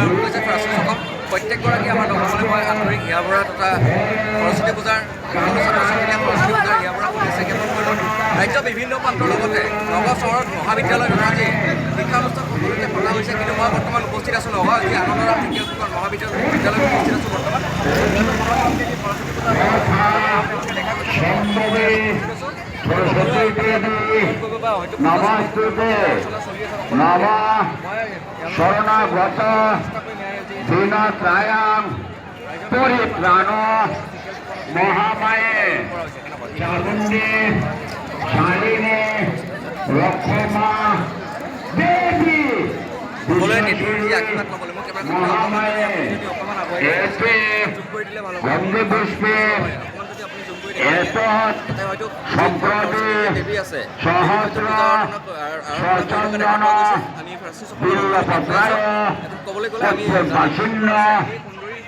আৰম্ভ কৰিছে ফৰাচীসকল প্ৰত্যেকগৰাকী আমাৰ লগৰসকলে মই আন্তৰিক হিয়া ভৰা তথা সৰস্বতী পূজাৰ সকলো ছাত্ৰ ছাত্ৰীয়ে সৰস্বতী পূজাৰ হিয়া ভৰা শুভেচ্ছা জ্ঞাপন কৰিলোঁ ৰাজ্যৰ বিভিন্ন প্ৰান্তৰ লগতে নগাঁও চহৰত মহাবিদ্যালয় তথা যি শিক্ষানুষ্ঠান সকলোতে পতা হৈছে কিন্তু মই বৰ্তমান উপস্থিত আছোঁ নগাঁও যি আনন্দৰাম ঢেকীয়াল ফুকন মহাবিদ্যালয়ত উপস্থিত আছোঁ বৰ্তমান শৰণাগত দীনত্ৰায়াং পৰিত্ৰাণ মহামায়ে চামুণ্ডী শালিনী ৰক্ষমা দেবী সকলোৱে নিধিৰ যি আশীৰ্বাদ ল'বলৈ মোক এবাৰ মহামায়ে এতে গন্ধে পুষ্পে এতৎ সম্প্রতি সহস্র সচন্দন বিল্লপত্রায়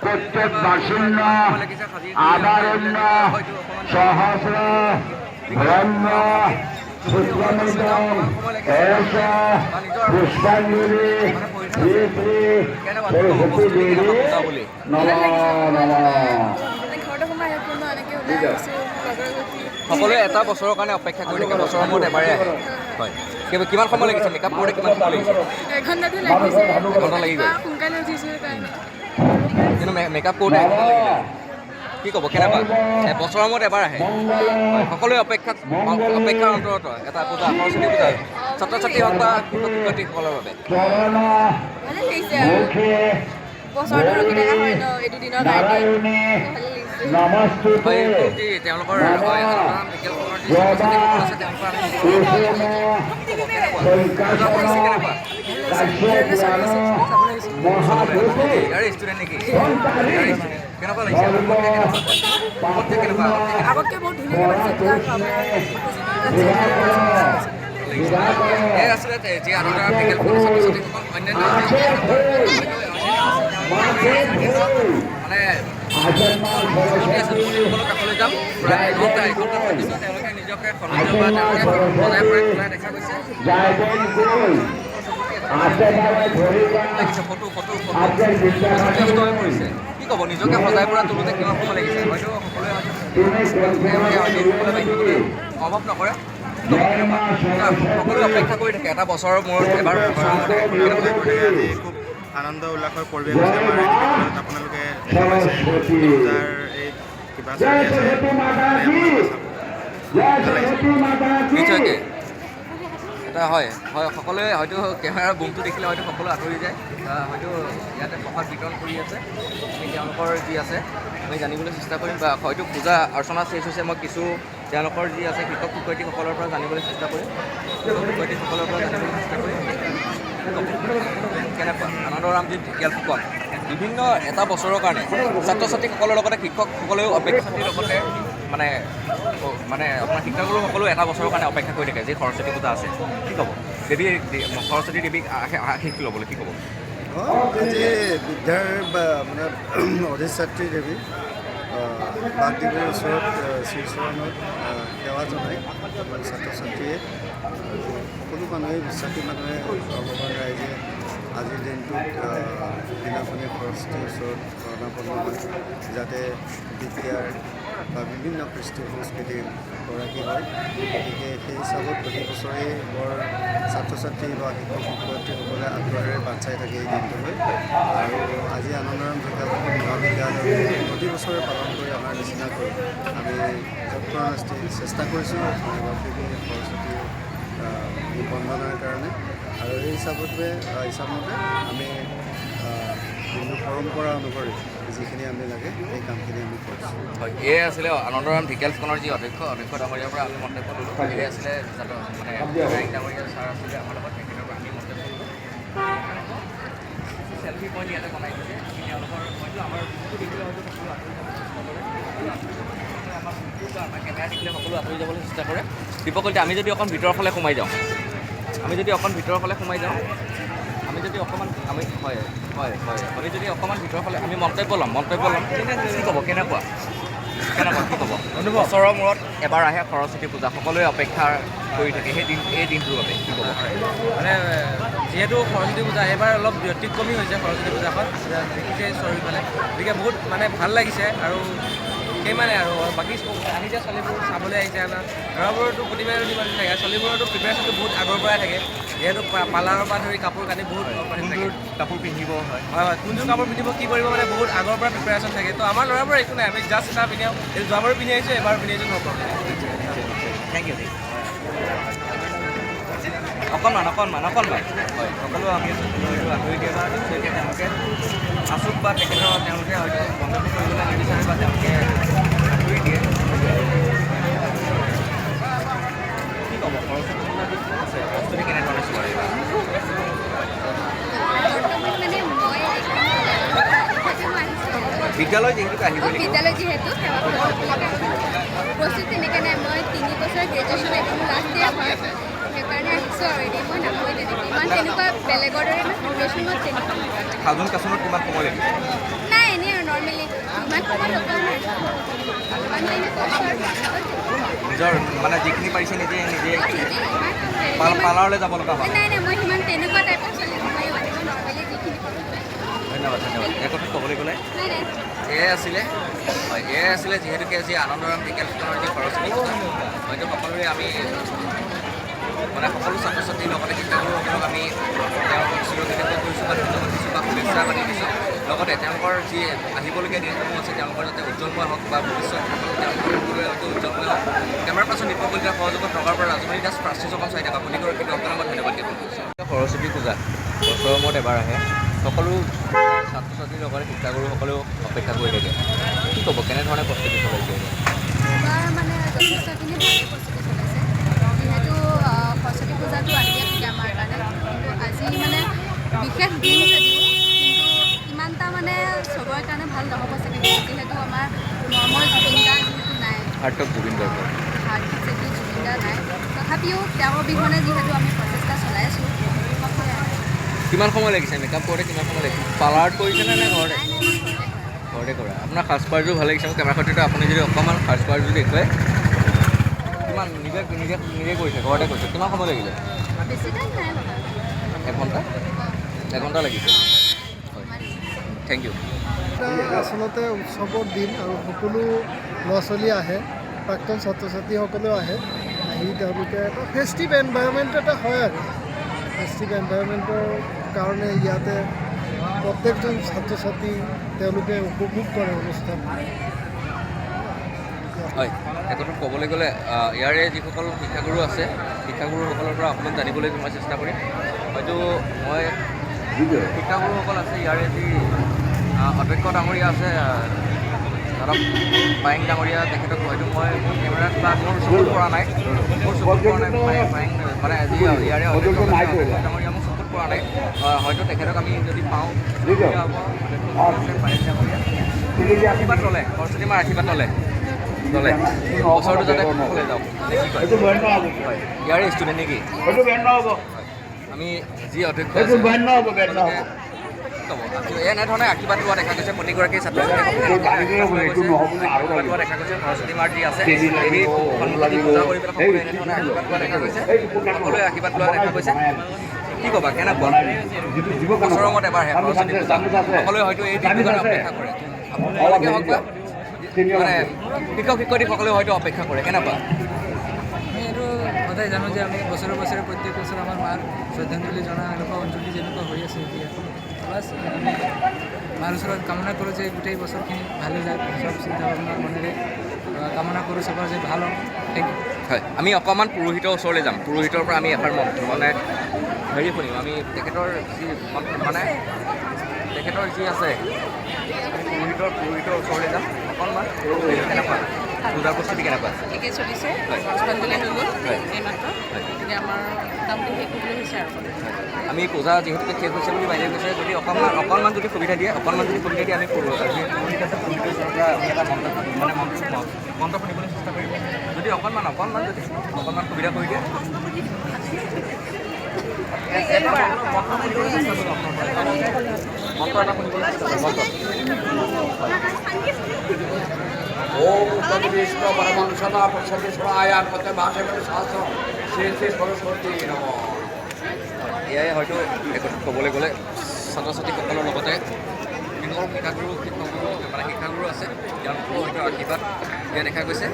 প্রত্যেক বাসিন্য আদারণ্য সহস্র ব্রহ্ম সূত্রমিতম এষ পুষ্পাঞ্জলি শ্রী শ্রী সরস্বতী দেবী নমঃ নমঃ। সকলোৱে এটা বছৰৰ কাৰণে অপেক্ষা কৰি থাকে বছৰৰ মূৰত এবাৰে আহে হয় কিমান সময় লাগিছে মেকআপ কৰোঁতে কিমান সময় লাগিছে এঘণ্টা লাগি গ'ল কিন্তু মেকআপ কৰোঁতে এঘণ্টা লাগিলে কি ক'ব কেনেকুৱা বছৰৰ মূৰত এবাৰ আহে হয় সকলোৱে অপেক্ষাৰ অন্তৰত এটা পূজা সৰস্বতী পূজা ছাত্ৰ ছাত্ৰী হওক বা শিক্ষক শিক্ষয়িত্ৰীসকলৰ বাবে তেওঁলোকৰ ষ্টুডেণ্ট নেকি কেনেকুৱা লাগিছে আগতকৈ বহুত ধুনীয়া এই আচলতে যি আনন্দৰাম ঢেকীয়াল ফুকন ছাত্ৰ ছাত্ৰীসকল অন্যান্য মানে কাষলৈ যাম প্ৰায় এঘণ্টাৰ পিছত তেওঁলোকে নিজকে সৌন্দৰ্য বা তেওঁলোকে বজাই পৰাই তোলাই দেখা গৈছে ফটো যথেষ্ট হৈ পৰিছে কি ক'ব নিজকে সজাই পৰা তোলোতে কিমান সময় লাগিছে হয়তো সকলোৱে অনুভৱ নকৰে সকলোৱে অপেক্ষা কৰি থাকে এটা বছৰৰ মূৰত এবাৰ আজি খুব আনন্দ উল্লাসৰ পৰিৱেশ হৈছে আমাৰ আইডিবিখনত আপোনালোকে দেখা পাইছে পূজাৰ এই কিবা চলি আছে নিশ্চয়কৈ এটা হয় হয় সকলোৱে হয়তো কেমেৰাৰ বুমটো দেখিলে হয়তো সকলো আঁতৰি যায় হয়তো ইয়াতে প্ৰসাদ বিতৰণ কৰি আছে আমি তেওঁলোকৰ যি আছে আমি জানিবলৈ চেষ্টা কৰিম বা হয়তো পূজা অৰ্চনা শেষ হৈছে মই কিছু তেওঁলোকৰ যি আছে শিক্ষক শিক্ষয়িত্ৰীসকলৰ পৰা জানিবলৈ চেষ্টা কৰিম শিক্ষক শিক্ষয়িত্ৰীসকলৰ পৰা জানিবলৈ চেষ্টা কৰিম কেনেকুৱা আনন্দৰাম যি ঢেকীয়াল ফুকন বিভিন্ন এটা বছৰৰ কাৰণে ছাত্ৰ ছাত্ৰীসকলৰ লগতে শিক্ষকসকলেও অপেক্ষাৰ লগতে মানে আপোনাৰ শিক্ষাগুৰুসকলেও এটা বছৰৰ কাৰণে অপেক্ষা কৰি থাকে যি সৰস্বতী পূজা আছে কি ক'ব দেৱী সৰস্বতী দেৱীক আশীষ ল'বলৈ কি ক'ব আজি বিদ্যাৰ মানে অধিষ্ঠাত্ৰী দেৱী বাগদেৱীৰ ওচৰত শ্ৰীচৰণত সেৱা জনাই ছাত্ৰ ছাত্ৰীয়ে সকলো মানুহে বিশ্বাসী মানুহে ভগৱান ৰাইজে আজিৰ দিনটোত দিনাখনি সৰস্বতীৰ ওচৰত প্ৰণাপন্ন হয় যাতে বিদ্যাৰ বা বিভিন্ন কৃষ্টি সংস্কৃতিৰ গৰাকী হয় গতিকে সেই হিচাপত প্ৰতি বছৰেই বৰ ছাত্ৰ ছাত্ৰী বা শিক্ষক শিক্ষয়িত্ৰীসকলে আগ্ৰহেৰে বাট চাই থাকে এই দিনটোলৈ আৰু আজি আনন্দৰাম ঢেকীয়াল ফুকন মহাবিদ্যালয় প্ৰতি বছৰে পালন কৰি আমাৰ নিচিনাকৈ আমি যৎপৰোনাস্তি চেষ্টা কৰিছোঁ বাগদেৱী সৰস্বতীৰ বন্দনাৰ কাৰণে আৰু এই হিচাপমতে আমি হিন্দু পৰম্পৰা অনুসৰি যিখিনি আমি লাগে সেই কামখিনি আমি কৰিছোঁ হয় এয়ে আছিলে আনন্দৰাম ঢেকীয়াল ফুকনৰ যি অধ্যক্ষ ডাঙৰীয়াৰ পৰা আমি মন্তব্য ল'লোঁ এয়ে আছিলে মানে ডাঙৰীয়া ছাৰ আছিলে আমাৰ লগত তেখেতৰ পৰা আমি মন্তব্য ল'লোঁ চেল্ফি পইণ্ট ইয়াতে বনাই দিছে তেওঁলোকৰ হয়তো আমাৰ বুকুটো দেখিলে হয়তো সকলো আমাৰ কেমেৰা দেখিলে সকলো আঁতৰি যাবলৈ চেষ্টা কৰে দীপকল্টে আমি যদি অকণ ভিতৰৰ ফালে সোমাই যাওঁ আমি যদি অকণমান ভিতৰৰ ফালে আমি যদি অকণমান ভিতৰৰ ফালে আমি মন্তব্য ল'ম কি ক'ব কেনেকুৱা কেনেকুৱা কি ক'ব? বছৰৰ মূৰত এবাৰ আহে সৰস্বতী পূজা, সকলোৱে অপেক্ষা কৰি থাকে এই দিনটোৰ বাবে, কি ক'ব? মানে যিহেতু সৰস্বতী পূজা এইবাৰ অলপ ব্যতিক্ৰমী হৈছে সৰস্বতী পূজাখন দেখিছে চৰিফালে, গতিকে বহুত মানে ভাল লাগিছে আৰু সেইমানে আৰু বাকী আহিছে ছোৱালীবোৰ চাবলৈ আহিছে আমাৰ ল'ৰাবোৰতো প্ৰতিবাৰে যিমান থাকে, ছোৱালীবোৰতো প্ৰিপেৰেশ্যনটো বহুত আগৰ পৰাই থাকে, যিহেতু পাৰ্লাৰৰ পৰা ধৰি কাপোৰ কানি বহুত কোনযোৰ কাপোৰ পিন্ধিব হয় হয় কোনযোৰ কাপোৰ পিন্ধিব কি কৰিব মানে বহুত আগৰ পৰা প্ৰিপেৰেশ্যন থাকে। তো আমাৰ ল'ৰাবোৰৰ একো নাই, আমি জাষ্ট এটা পিন্ধি এইটো যোৱাবাৰো পিন্ধি আহিছোঁ, এবাৰ পিন্ধি আহিছোঁ, নকৰোঁ। Thank you. অকণমান হয়, সকলো আমি হয়তো আঁতৰি দিয়ে বা নিশ্চয়কৈ তেওঁলোকে আচুক বা তেওঁলোকে হয়তো বন্ধটো কৰিবলৈ নিবিচাৰে বা তেওঁলোকে আঁতৰি দিয়ে। কি ক'ব সৰস্বতী পূজাৰ দিন আছে, প্ৰস্তুতি কেনেধৰণে চলাব? বিদ্যালয় যিহেতু আহিব বিদ্যালয় যিহেতু প্ৰস্তুতি তেনেকৈ নাই। মই 3 বছৰ গ্ৰেজুৱেশ্যন একদম লাষ্ট ইয়েৰ হয়, সেইকাৰণে আহিছোঁ আৰু এতিয়া মই নাপাবই তেনেকৈ ইমান তেনেকুৱা বেলেগৰ দৰে ইমান প্ৰিপেৰেশ্যন মই তেনেকুৱা সাজোন কাচোনত কিমান সময় লাগিব? নাই, এনেই আৰু নৰ্মেলি ইমান সময় লগা নাই, ইমান টাইম কৈছোঁ আৰু নিজৰ মানে যিখিনি পাৰিছে নিজে পাৰ্লাৰলৈ যাব লগা হয়? নাই মই সিমান তেনেকুৱা টাইপৰ ছোৱালী নহয়, মই নৰ্মেলি যিখিনি পাৰোঁ। ধন্যবাদ। এই কথা ক'বলৈ গ'লে নাই এয়াই আছিলে যিহেতুকে আজি আনন্দৰাম বিজ্ঞানখনৰ যি সৰস্বতী পূজা, হয়তো সকলোৰে আমি মানে সকলো ছাত্ৰ ছাত্ৰীৰ লগতে শিক্ষাগুৰুসকলক আমি তেওঁলোকক চিৰকৃতজ্ঞ কৰিছোঁ বা ধন্যবাদ দিছোঁ বা শুভেচ্ছা পাতি দিছোঁ। লগতে তেওঁলোকৰ যি আহিবলগীয়া দিনসমূহ আছে তেওঁলোকৰ যাতে উজ্জ্বলময় হওক বা ভৱিষ্যত তেওঁলোকৰ সকলোৰে হয়তো উজ্জ্বলময় হওক। কেমেৰা পাৰ্চন নিপা কলিতাৰ সহযোগত নগাঁৱৰ পৰা ৰাজমণি দাস, প্ৰাৰ্থীসকল চাই থকা প্ৰতিগৰাকী দৰ্শকক ধন্যবাদ জ্ঞাপন কৰিছোঁ। সৰস্বতী পূজা বছৰৰ মূৰত এবাৰ আহে, সকলো ছাত্ৰ ছাত্ৰীৰ লগতে শিক্ষাগুৰুসকলেও অপেক্ষা কৰি থাকে। কি ক'ব, কেনেধৰণে প্ৰস্তুতি চলাইছে? এবাৰ মানে যথেষ্টখিনি ভালেই প্ৰস্তুতি চলাইছে, যিহেতু সৰস্বতী পূজাটো আহিয়ে থাকে আমাৰ কাৰণে, কিন্তু আজি মানে বিশেষ দিন যদিও কিন্তু ইমানটা মানে চবৰে কাৰণে ভাল নহ'ব চাগে, যিহেতু আমাৰ মৰমৰ জুবিন দা যিহেতু নাই, হাৰ্টক জুবিন গাৰ্গ যিহেতু জুবিন দা নাই, তথাপিও তেওঁৰ অবিহনে যিহেতু আমি প্ৰচেষ্টা চলাই আছোঁ। কিমান সময় লাগিছে মেকআপ কৰোঁতে, কিমান সময় লাগিছে? পাৰ্লাৰত কৰিছেনে নে ঘৰতে? ঘৰতে কৰা। আপোনাৰ সাজপাৰযোৰ ভাল লাগিছে, মোৰ কেমেৰা সৈতে আপুনি যদি অকণমান সাজপাৰযোৰ দেখুৱাই। কিমান নিজে কৰিছে, ঘৰতে কৰিছে, কিমান সময় লাগিলে? বেছি টাইম নাই লগা, এঘণ্টা লাগিছে। হয়, থেংক ইউ। আচলতে উৎসৱৰ দিন আৰু সকলো ল'ৰা ছোৱালী আহে, প্ৰাক্তন ছাত্ৰ ছাত্ৰীসকলেও আহি তেওঁলোকে এটা ফেষ্টিভ এনভাইৰনমেণ্ট এটা হয় আৰু ফেষ্টিভ এনভাইৰনমেণ্টৰ কাৰণে ইয়াতে প্ৰত্যেকজন ছাত্ৰ ছাত্ৰী তেওঁলোকে উপভোগ কৰে অনুষ্ঠান। হয়, একথা ক'বলৈ গ'লে ইয়াৰে যিসকল শিক্ষাগুৰু আছে, শিক্ষাগুৰুসকলৰ পৰা অকণমান জানিবলৈ মই চেষ্টা কৰিম। হয়তো মই শিক্ষাগুৰুসকল আছে, ইয়াৰে যি অধ্যক্ষ ডাঙৰীয়া আছে ধৰক পায়েং ডাঙৰীয়া, তেখেতক হয়তো মই মোৰ কেমেৰাত বা মোৰ চকুত পৰা নাই পায়েং মানে আজি ইয়াৰে অধ্যক্ষ ডাঙৰীয়া মোৰ চকুত পৰা নাই, হয়তো তেখেতক আমি যদি পাওঁ পায়েং ডাঙৰীয়া আশীৰ্বাদ ল'লে, সৰস্বতী মাৰ আশীৰ্বাদ ল'লে বছৰটো যাতে সকলোৱে যাওক। ইয়াৰে ষ্টুডেণ্ট নেকি? আমি যি অধ্যক্ষ এনেধৰণে আশীৰ্বাদ লোৱা দেখা গৈছে প্ৰতিগৰাকী ছাত্ৰ ছাত্ৰীক লোৱা দেখা গৈছে। সৰস্বতী মাৰ যি আছে দেৱী সন্মতি পূজা কৰি পেলাই সকলোৱে এনেধৰণে আশীৰ্বাদ লোৱা দেখা গৈছে, সকলোৱে আশীৰ্বাদ লোৱা দেখা গৈছে। কি ক'বা, কেনেকুৱা বছৰৰ মূৰত এবাৰ আহে সৰস্বতী পূজা, সকলোৱে হয়তো এই দিনটোৰ কাৰণে অপেক্ষা কৰে, আপোনালোকে হওক বা মানে শিক্ষক শিক্ষয়িত্ৰীসকলেও হয়তো অপেক্ষা কৰে, কেনেকুৱা? আমি এইটো সদায় জানো যে আমি বছৰে প্ৰত্যেক বছৰ আমাৰ মাক শ্ৰদ্ধাঞ্জলি জনা এনেকুৱা অঞ্জলি যেনেকুৱা হৈ আছে এতিয়া, প্লাছ আমি মাৰ ওচৰত কামনা কৰোঁ যে গোটেই বছৰখিনি ভালে যায়, চব চিন্তা ভাৱনাৰ মনেৰে কামনা কৰোঁ চবৰ যে ভাল হওক। Thank you. হয়, আমি অকণমান পুৰোহিতৰ ওচৰলৈ যাম, পুৰোহিতৰ পৰা আমি এষাৰ মানে হেৰি শুনিম, আমি তেখেতৰ যি মানে তেখেতৰ যি আছে পুৰোহিতৰ ওচৰলৈ যাম অকণমান। কেনেকুৱা পূজাৰ প্ৰস্তুতি কেনেকুৱা? ঠিকেই চলিছে, হয়, পুষ্পাঞ্জলি হৈ গ'ল হয়, এইমাত্ৰ, গতিকে আমাৰ কামটো শেষ হ'বলৈ হৈছে আৰু। আমি পূজা যিহেতুকে শেষ হৈছে বুলি বাইদেউ কৈছে, যদি অকণমান যদি সুবিধা দিয়ে আমি পুৰোহিতৰ ওচৰৰ পৰা আমি এটা মন্ত্ৰ শুনিবলৈ চেষ্টা কৰিম, যদি অকণমান যদি অকণমান সুবিধা কৰি দিয়ে। মন্ত্ৰ এটা শুনিবলৈ চেষ্টা কৰিম। ওম তদ্বিষ্ণু পৰমাংসদা প্ৰসবেশ্বৰায়া কতে ভাষে শাস্ত্ৰ শ্ৰী শ্ৰী সৰস্বতী নমঃ। এয়াই হয়তো একথাত ক'বলৈ গ'লে ছাত্ৰ ছাত্ৰীসকলৰ লগতে যিসকল শিক্ষাগুৰু মানে শিক্ষাগুৰু আছে তেওঁলোকৰো হয়তো আশীৰ্বাদ দিয়া দেখা গৈছে।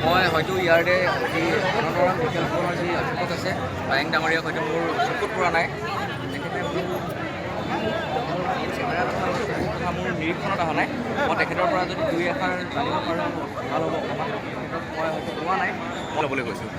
মই হয়তো ইয়াৰে যি আনন্দৰাম বিদ্যালয়খনৰ যি অধ্যাপক আছে পায়েং ডাঙৰীয়াক হয়তো মোৰ চকুত পৰা নাই, তেখেতে কথা মোৰ নিৰীক্ষণত অহা নাই। মই তেখেতৰ পৰা যদি দুই এষাৰ জানিব পাৰোঁ ভাল হ'ব। তেখেতক মই হয়তো পোৱা নাই, মই ল'বলৈ গৈছোঁ।